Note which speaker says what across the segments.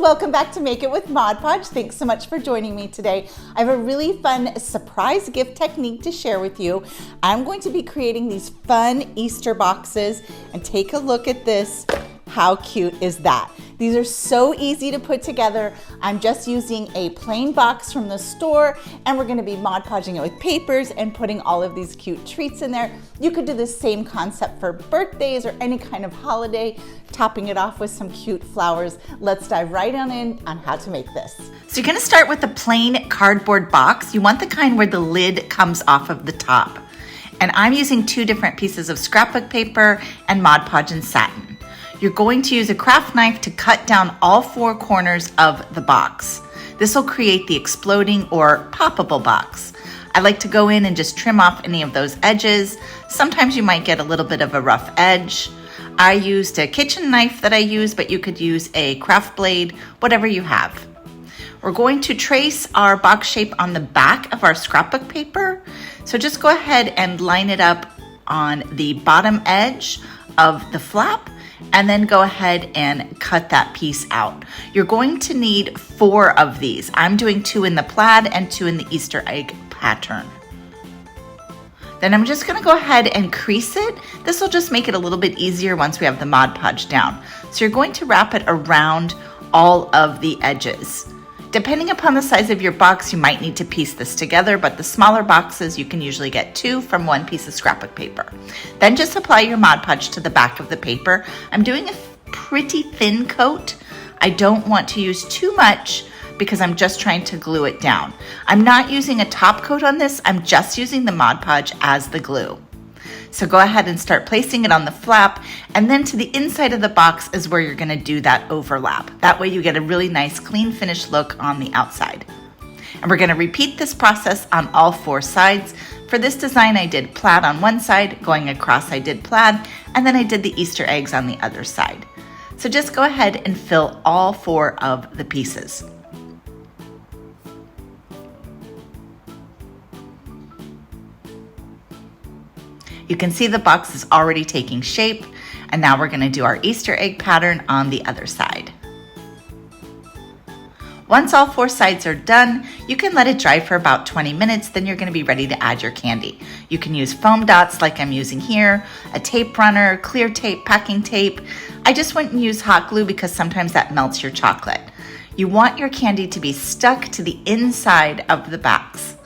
Speaker 1: welcome back to Make It with Mod Podge. Thanks so much for joining me today. I have a really fun surprise gift technique to share with you. I'm going to be creating these fun Easter boxes, and take a look at this. How cute is that? These are so easy to put together. I'm just using a plain box from the store, and we're gonna be Mod Podging it with papers and putting all of these cute treats in there. You could do the same concept for birthdays or any kind of holiday, topping it off with some cute flowers. Let's dive right on in on how to make this.
Speaker 2: So you're gonna start with a plain cardboard box. You want the kind where the lid comes off of the top. And I'm using 2 different pieces of scrapbook paper and Mod Podge and satin. You're going to use a craft knife to cut down all 4 corners of the box. This will create the exploding or poppable box. I like to go in and just trim off any of those edges. Sometimes you might get a little bit of a rough edge. I used a kitchen knife that I use, but you could use a craft blade, whatever you have. We're going to trace our box shape on the back of our scrapbook paper. So just go ahead and line it up on the bottom edge of the flap, and then go ahead and cut that piece out. You're going to need 4 of these. I'm doing 2 in the plaid and 2 in the Easter egg pattern. Then I'm just gonna go ahead and crease it. This will just make it a little bit easier once we have the Mod Podge down. So you're going to wrap it around all of the edges. Depending upon the size of your box, you might need to piece this together, but the smaller boxes, you can usually get 2 from 1 piece of scrapbook paper. Then just apply your Mod Podge to the back of the paper. I'm doing a pretty thin coat. I don't want to use too much because I'm just trying to glue it down. I'm not using a top coat on this. I'm just using the Mod Podge as the glue. So go ahead and start placing it on the flap, and then to the inside of the box is where you're gonna do that overlap. That way you get a really nice clean finished look on the outside. And we're gonna repeat this process on all 4 sides. For this design, I did plaid on one side, going across I did plaid, and then I did the Easter eggs on the other side. So just go ahead and fill all 4 of the pieces. You can see the box is already taking shape, and now we're gonna do our Easter egg pattern on the other side. Once all 4 sides are done, you can let it dry for about 20 minutes, then you're gonna be ready to add your candy. You can use foam dots like I'm using here, a tape runner, clear tape, packing tape. I just wouldn't use hot glue because sometimes that melts your chocolate. You want your candy to be stuck to the inside of the box.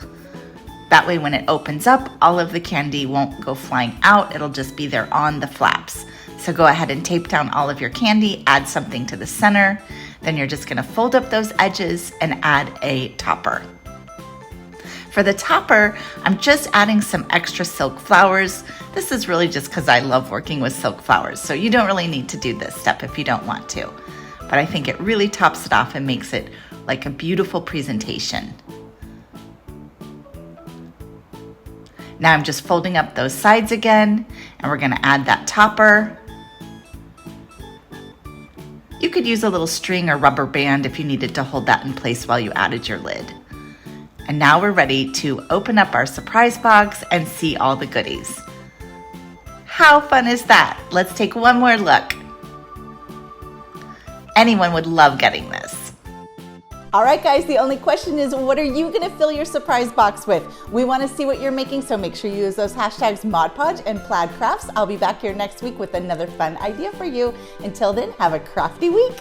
Speaker 2: That way when it opens up, all of the candy won't go flying out, it'll just be there on the flaps. So go ahead and tape down all of your candy, add something to the center, then you're just gonna fold up those edges and add a topper. For the topper, I'm just adding some extra silk flowers. This is really just because I love working with silk flowers, so you don't really need to do this step if you don't want to. But I think it really tops it off and makes it like a beautiful presentation. Now I'm just folding up those sides again, and we're gonna add that topper. You could use a little string or rubber band if you needed to hold that in place while you added your lid. And now we're ready to open up our surprise box and see all the goodies. How fun is that? Let's take one more look. Anyone would love getting this.
Speaker 1: All right, guys, the only question is, what are you gonna fill your surprise box with? We wanna see what you're making, so make sure you use those hashtags Mod Podge and Plaid Crafts. I'll be back here next week with another fun idea for you. Until then, have a crafty week.